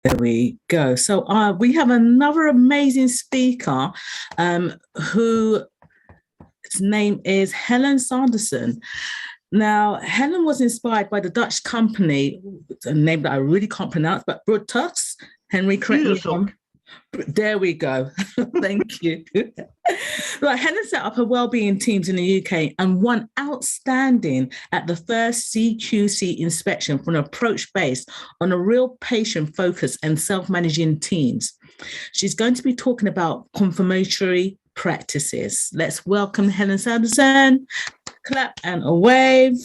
There we go. So we have another amazing speaker who his name is Helen Sanderson. Now, Helen was inspired by the Dutch company, a name that I really can't pronounce, but Buurtzorg. Henry, correct me if I'm. There we go. Thank you. Right, Helen set up her wellbeing teams in the UK and won outstanding at the first CQC inspection for an approach based on a real patient focus and self-managing teams. She's going to be talking about confirmatory practices. Let's welcome Helen Sanderson. Clap and a wave.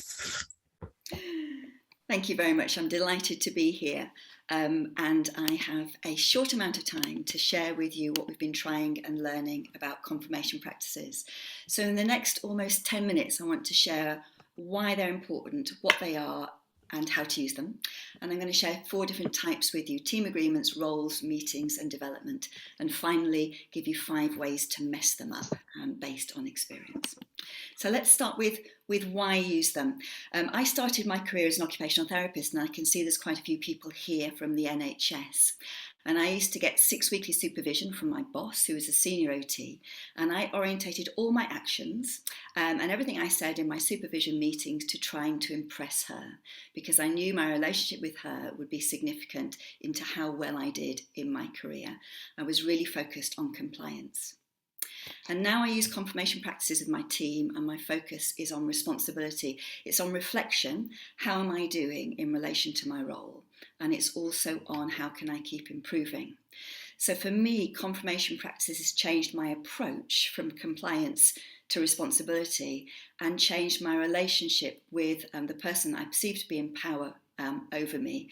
Thank you very much. I'm delighted to be here. And I have a short amount of time to share with you what we've been trying and learning about confirmation practices. So in the next almost 10 minutes, I want to share why they're important, what they are, and how to use them. And I'm going to share 4 different types with you: team agreements, roles, meetings, and development. And finally, give you 5 ways to mess them up based on experience. So let's start with why I use them. I started my career as an occupational therapist, and I can see there's quite a few people here from the NHS. And I used to get 6 weekly supervision from my boss, who was a senior OT, and I orientated all my actions and everything I said in my supervision meetings to trying to impress her, because I knew my relationship with her would be significant into how well I did in my career. I was really focused on compliance. And now I use confirmation practices with my team, and my focus is on responsibility. It's on reflection. How am I doing in relation to my role? And it's also on how can I keep improving. So for me, confirmation practices has changed my approach from compliance to responsibility, and changed my relationship with the person I perceive to be in power over me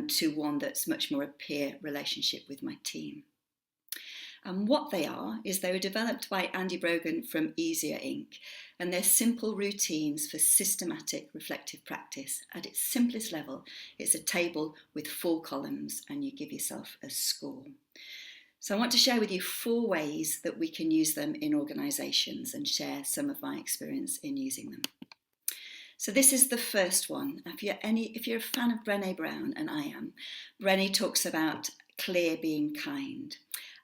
to one that's much more a peer relationship with my team. And what they are is they were developed by Andy Brogan from Easier Inc. And they're simple routines for systematic reflective practice. At its simplest level, it's a table with 4 columns, and you give yourself a score. So I want to share with you 4 ways that we can use them in organisations and share some of my experience in using them. So this is the first one. If you're a fan of Brené Brown, and I am, Brené talks about clear being kind.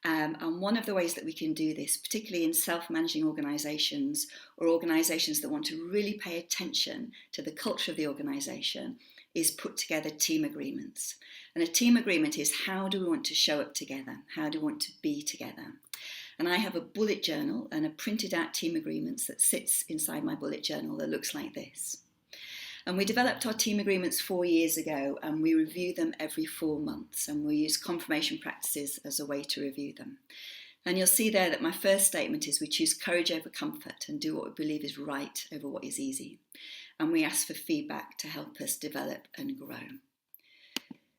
And one of the ways that we can do this, particularly in self-managing organisations or organisations that want to really pay attention to the culture of the organisation, is put together team agreements. And a team agreement is, how do we want to show up together? How do we want to be together? And I have a bullet journal and a printed out team agreements that sits inside my bullet journal that looks like this. And we developed our team agreements 4 years ago, and we review them every 4 months, and we use confirmation practices as a way to review them. And you'll see there that my first statement is we choose courage over comfort and do what we believe is right over what is easy. And we ask for feedback to help us develop and grow.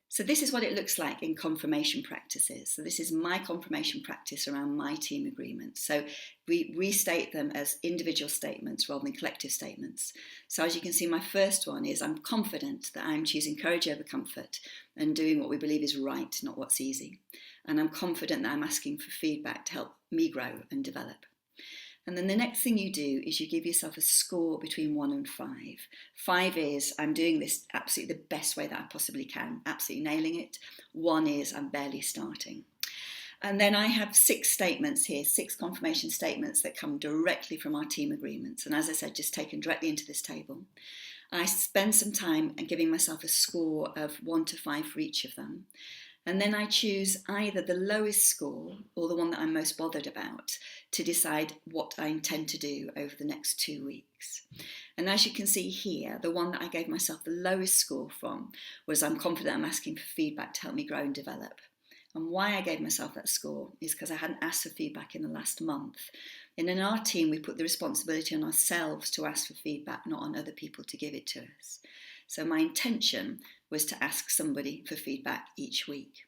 So this is what it looks like in confirmation practices. So this is my confirmation practice around my team agreements. So we restate them as individual statements rather than collective statements. So as you can see, my first one is, I'm confident that I'm choosing courage over comfort and doing what we believe is right, not what's easy. And I'm confident that I'm asking for feedback to help me grow and develop. And then the next thing you do is you give yourself a score between 1 and 5. 5 is, I'm doing this absolutely the best way that I possibly can, absolutely nailing it. 1 is, I'm barely starting. And then I have 6 statements here, 6 confirmation statements that come directly from our team agreements. And as I said, just taken directly into this table. I spend some time giving myself a score of 1 to 5 for each of them. And then I choose either the lowest score or the one that I'm most bothered about to decide what I intend to do over the next 2 weeks. And as you can see here, the one that I gave myself the lowest score from was, I'm confident I'm asking for feedback to help me grow and develop. And why I gave myself that score is because I hadn't asked for feedback in the last month. And in our team, we put the responsibility on ourselves to ask for feedback, not on other people to give it to us. So my intention was to ask somebody for feedback each week.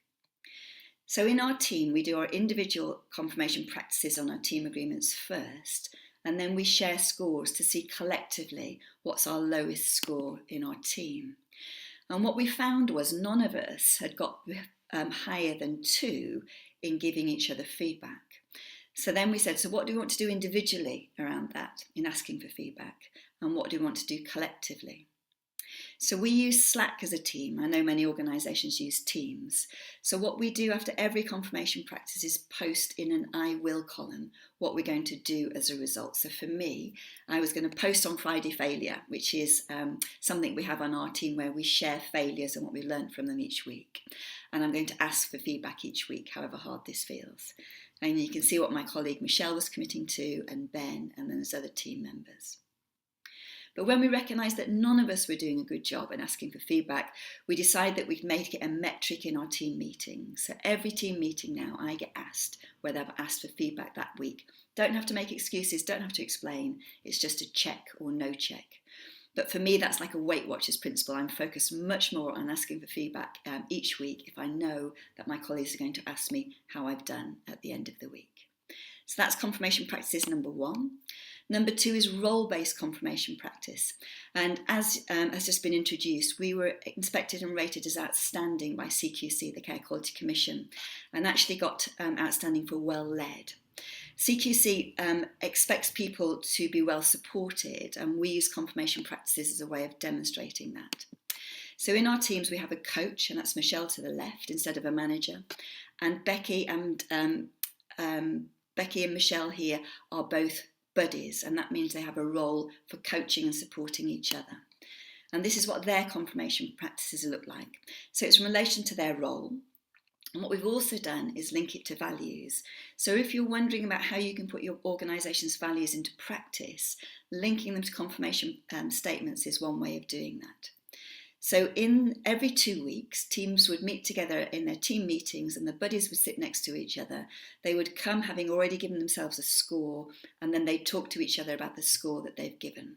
So in our team, we do our individual confirmation practices on our team agreements first, and then we share scores to see collectively what's our lowest score in our team. And what we found was none of us had got higher than 2 in giving each other feedback. So then we said, so what do we want to do individually around that in asking for feedback? And what do we want to do collectively? So we use Slack as a team. I know many organisations use Teams. So what we do after every confirmation practice is post in an I will column what we're going to do as a result. So for me, I was going to post on Friday Failure, which is something we have on our team where we share failures and what we learned from them each week. And I'm going to ask for feedback each week, however hard this feels. And you can see what my colleague Michelle was committing to, and Ben, and then there's other team members. But when we recognised that none of us were doing a good job in asking for feedback, we decided that we'd make it a metric in our team meetings. So every team meeting now, I get asked whether I've asked for feedback that week. Don't have to make excuses, don't have to explain. It's just a check or no check. But for me, that's like a Weight Watchers principle. I'm focused much more on asking for feedback each week if I know that my colleagues are going to ask me how I've done at the end of the week. So that's confirmation practices number 1. Number 2 is role-based confirmation practice. And as has just been introduced, we were inspected and rated as outstanding by CQC, the Care Quality Commission, and actually got outstanding for well-led. CQC expects people to be well supported, and we use confirmation practices as a way of demonstrating that. So in our teams, we have a coach, and that's Michelle to the left instead of a manager, and Becky and Michelle here are both buddies, and that means they have a role for coaching and supporting each other. And this is what their confirmation practices look like. So it's in relation to their role. And what we've also done is link it to values. So if you're wondering about how you can put your organisation's values into practice, linking them to confirmation statements is one way of doing that. So in every 2 weeks, teams would meet together in their team meetings and the buddies would sit next to each other. They would come having already given themselves a score, and then they'd talk to each other about the score that they've given.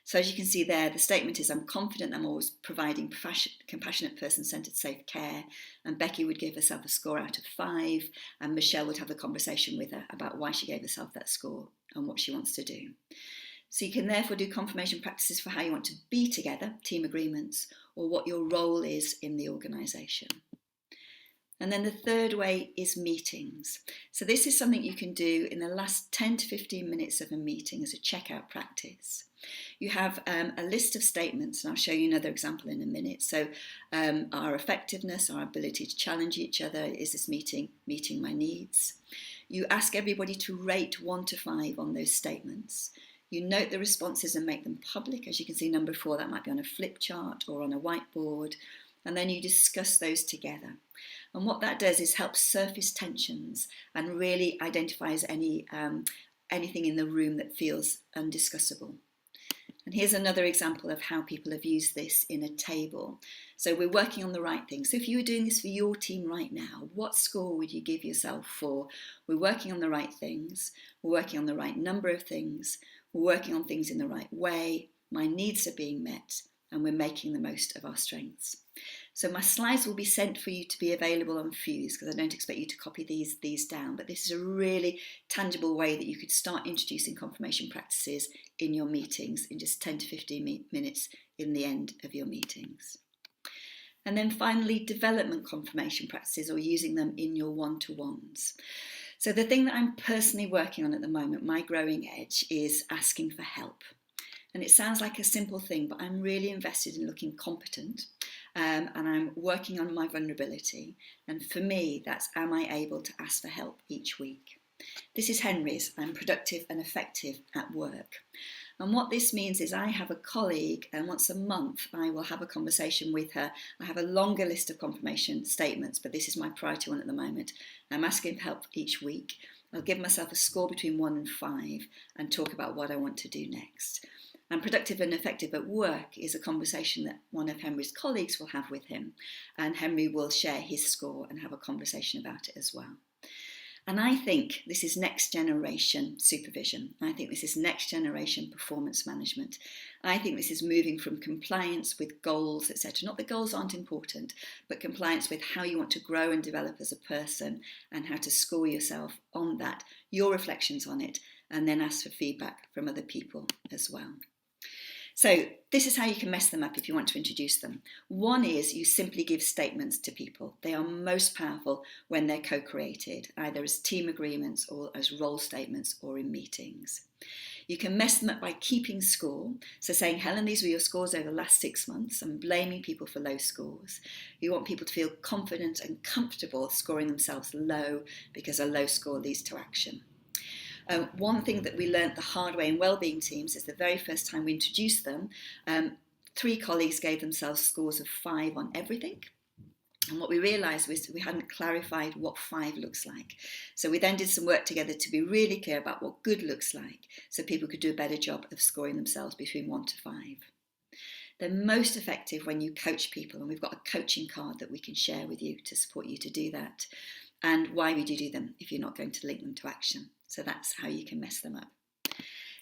So as you can see there, the statement is, I'm confident I'm always providing compassionate, person-centred, safe care. And Becky would give herself a score out of 5, and Michelle would have a conversation with her about why she gave herself that score and what she wants to do. So you can therefore do confirmation practices for how you want to be together, team agreements, or what your role is in the organisation. And then the third way is meetings. So this is something you can do in the last 10 to 15 minutes of a meeting as a checkout practice. You have a list of statements, and I'll show you another example in a minute. So our effectiveness, our ability to challenge each other, is this meeting meeting my needs? You ask everybody to rate 1 to 5 on those statements. You note the responses and make them public. As you can see, number 4, that might be on a flip chart or on a whiteboard. And then you discuss those together. And what that does is help surface tensions and really identifies anything in the room that feels undiscussable. And here's another example of how people have used this in a table. So we're working on the right thing. So if you were doing this for your team right now, what score would you give yourself for? We're working on the right things. We're working on the right number of things. We're working on things in the right way. My needs are being met, and we're making the most of our strengths. So my slides will be sent for you to be available on Fuse, because I don't expect you to copy these down, but this is a really tangible way that you could start introducing confirmation practices in your meetings in just 10 to 15 minutes in the end of your meetings. And then finally, development confirmation practices, or using them in your one-to-ones. So the thing that I'm personally working on at the moment, my growing edge, is asking for help. And it sounds like a simple thing, but I'm really invested in looking competent, and I'm working on my vulnerability. And for me, that's, am I able to ask for help each week? This is Henry's. I'm productive and effective at work. And what this means is I have a colleague, and once a month I will have a conversation with her. I have a longer list of confirmation statements, but this is my priority one at the moment. I'm asking for help each week. I'll give myself a score between 1 and 5 and talk about what I want to do next. And productive and effective at work is a conversation that one of Henry's colleagues will have with him, and Henry will share his score and have a conversation about it as well. And I think this is next generation supervision. I think this is next generation performance management. I think this is moving from compliance with goals, etc. Not that goals aren't important, but compliance with how you want to grow and develop as a person and how to score yourself on that, your reflections on it, and then ask for feedback from other people as well. So this is how you can mess them up if you want to introduce them. One is you simply give statements to people. They are most powerful when they're co-created, either as team agreements or as role statements or in meetings. You can mess them up by keeping score. So saying, Helen, these were your scores over the last 6 months, and blaming people for low scores. You want people to feel confident and comfortable scoring themselves low because a low score leads to action. One thing that we learned the hard way in Wellbeing Teams is the very first time we introduced them, 3 colleagues gave themselves scores of 5 on everything. And what we realised was we hadn't clarified what 5 looks like. So we then did some work together to be really clear about what good looks like, so people could do a better job of scoring themselves between 1 to 5. They're most effective when you coach people, and we've got a coaching card that we can share with you to support you to do that. And why would you do them if you're not going to link them to action? So that's how you can mess them up.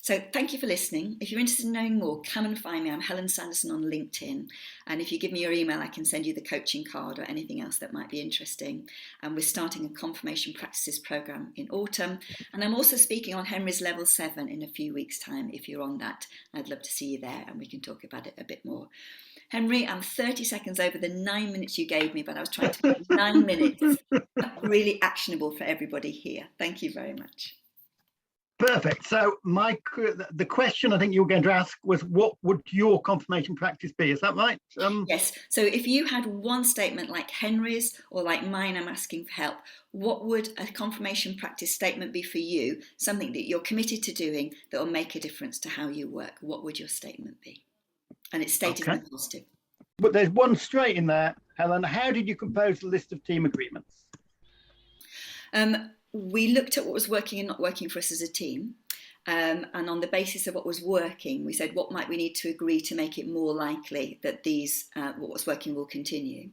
So thank you for listening. If you're interested in knowing more, come and find me. I'm Helen Sanderson on LinkedIn. And if you give me your email, I can send you the coaching card or anything else that might be interesting. And we're starting a confirmation practices program in autumn. And I'm also speaking on Henry's Level 7 in a few weeks' time. If you're on that, I'd love to see you there and we can talk about it a bit more. Henry, I'm 30 seconds over the 9 minutes you gave me, but I was trying to make 9 minutes really actionable for everybody here. Thank you very much. Perfect. So the question I think you were going to ask was, what would your confirmation practice be? Is that right? Yes. So if you had one statement like Henry's or like mine, I'm asking for help, what would a confirmation practice statement be for you? Something that you're committed to doing that will make a difference to how you work. What would your statement be? And it's stated in the positive. But there's one straight in there, Helen. How did you compose the list of team agreements? We looked at what was working and not working for us as a team. And on the basis of what was working, we said, what might we need to agree to make it more likely that what was working will continue?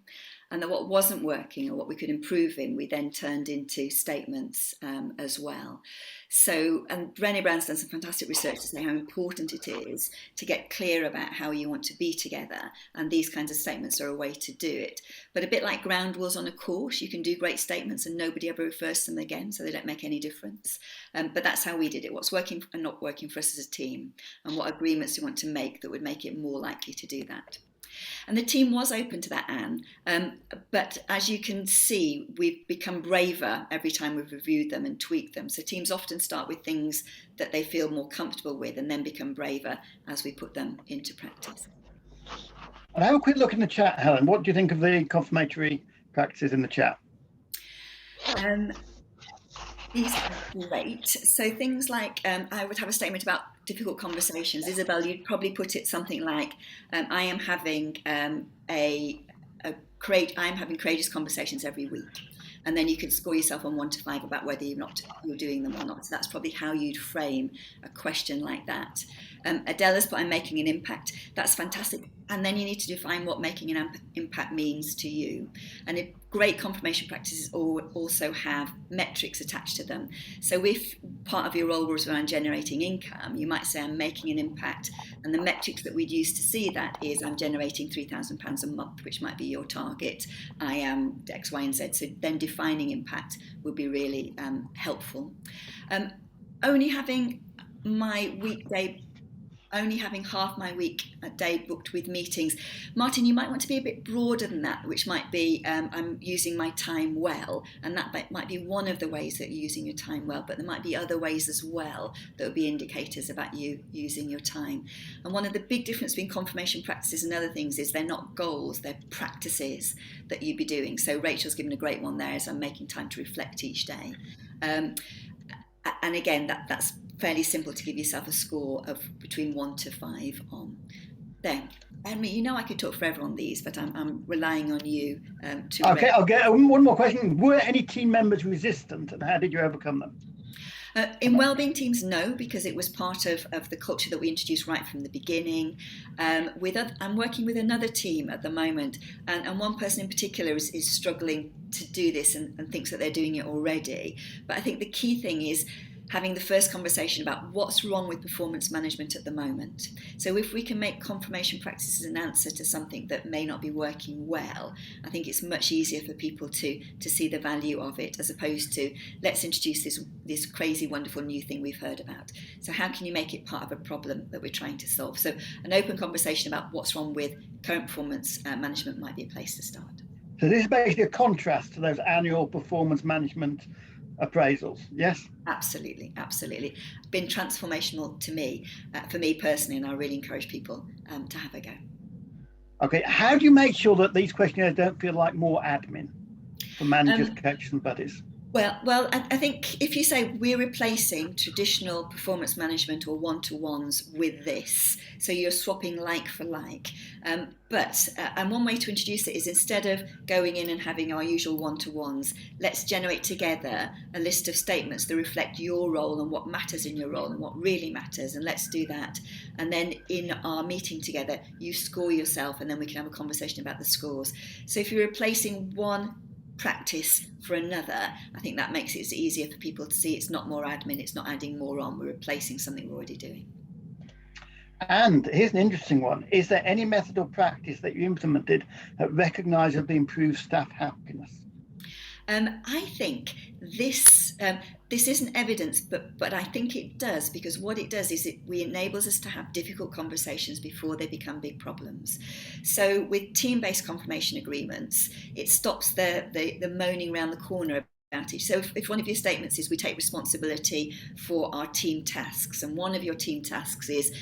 And then what wasn't working or what we could improve in, we then turned into statements as well. So, and Brené Brown's done some fantastic research to say how important it is to get clear about how you want to be together. And these kinds of statements are a way to do it. But a bit like ground rules on a course, you can do great statements and nobody ever refers to them again, so they don't make any difference. But that's how we did it. What's working and not working for us as a team, and what agreements do you want to make that would make it more likely to do that. And the team was open to that, Anne, but as you can see, we've become braver every time we've reviewed them and tweaked them. So teams often start with things that they feel more comfortable with and then become braver as we put them into practice. And have a quick look in the chat, Helen. What do you think of the confirmatory practices in the chat? These are great. So things like, I would have a statement about difficult conversations. Isabel, you'd probably put it something like, I am having courageous conversations every week. And then you could score yourself on 1 to 5 about whether you're doing them or not. So that's probably how you'd frame a question like that. Adela's put, I'm making an impact. That's fantastic. And then you need to define what making an impact means to you. And great confirmation practices also have metrics attached to them. So if part of your role was around generating income, you might say, I'm making an impact. And the metrics that we'd use to see that is, I'm generating £3,000 a month, which might be your target. I am X, Y, and Z. So then defining impact would be really helpful. Only having half my day booked with meetings. Martin, you might want to be a bit broader than that, which might be, I'm using my time well. And that might be one of the ways that you're using your time well, but there might be other ways as well that would be indicators about you using your time. And one of the big differences between confirmation practices and other things is they're not goals, they're practices that you'd be doing. So Rachel's given a great one there, is I'm making time to reflect each day. And again, that's fairly simple to give yourself a score of between 1 to 5 on. Then, Henry, I could talk forever on these, but I'm relying on you to... Okay, I'll get one more question. Were any team members resistant, and how did you overcome them? In Wellbeing Teams, no, because it was part of the culture that we introduced right from the beginning. I'm working with another team at the moment, and one person in particular is struggling to do this and thinks that they're doing it already. But I think the key thing is having the first conversation about what's wrong with performance management at the moment. So if we can make confirmation practices an answer to something that may not be working well, I think it's much easier for people to see the value of it, as opposed to, let's introduce this crazy, wonderful new thing we've heard about. So how can you make it part of a problem that we're trying to solve? So an open conversation about what's wrong with current performance management might be a place to start. So this is basically a contrast to those annual performance management appraisals. Yes. Absolutely, absolutely. Been transformational to me, for me personally, and I really encourage people to have a go. Okay, how do you make sure that these questionnaires don't feel like more admin for managers, coaches and buddies? Well, I think if you say we're replacing traditional performance management or one-to-ones with this, so you're swapping like for like. But one way to introduce it is, instead of going in and having our usual one-to-ones, let's generate together a list of statements that reflect your role and what matters in your role and what really matters. And let's do that. And then in our meeting together, you score yourself, and then we can have a conversation about the scores. So if you're replacing one practice for another, I think that makes it easier for people to see it's not more admin, it's not adding more on, we're replacing something we're already doing. And here's an interesting one. Is there any method or practice that you implemented that recognisably improves staff happiness? I think this isn't evidence, but I think it does, because what it does is it enables us to have difficult conversations before they become big problems. So with team-based confirmation agreements, it stops the moaning around the corner about it. So if one of your statements is we take responsibility for our team tasks, and one of your team tasks is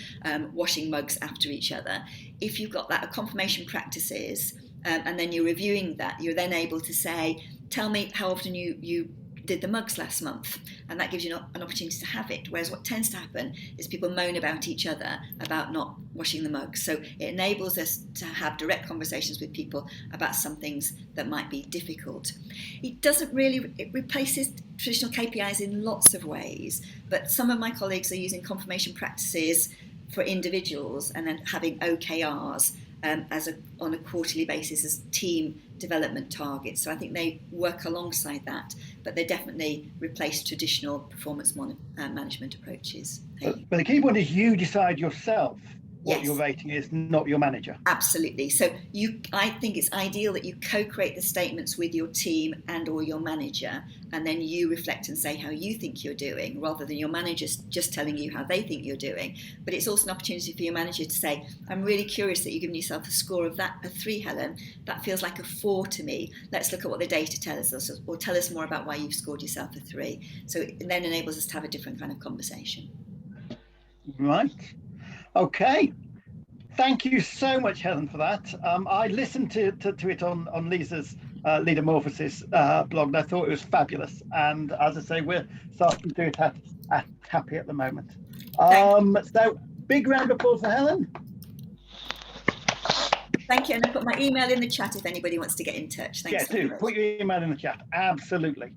washing mugs after each other, if you've got that confirmation practices, and then you're reviewing that, you're then able to say, tell me how often you did the mugs last month, and that gives you an opportunity to have it. Whereas what tends to happen is people moan about each other about not washing the mugs. So it enables us to have direct conversations with people about some things that might be difficult. It replaces traditional KPIs in lots of ways, but some of my colleagues are using confirmation practices for individuals and then having OKRs on a quarterly basis as team development targets. So I think they work alongside that, but they definitely replace traditional performance management approaches. But the key one is you decide yourself what Yes. your rating is, not your manager. Absolutely. So I think it's ideal that you co-create the statements with your team and or your manager, and then you reflect and say how you think you're doing, rather than your manager just telling you how they think you're doing. But it's also an opportunity for your manager to say, I'm really curious that you've given yourself a score of a 3, Helen. That feels like a 4 to me. Let's look at what the data tells us, or tell us more about why you've scored yourself a 3. So it then enables us to have a different kind of conversation. Right. Okay. Thank you so much, Helen, for that. I listened to it on Lisa's Leadermorphosis blog, and I thought it was fabulous. And as I say, we're starting to do it at Happy at the moment. So big round of applause for Helen. Thank you. And I put my email in the chat if anybody wants to get in touch. Thanks. Yeah, do put your email in the chat. Absolutely.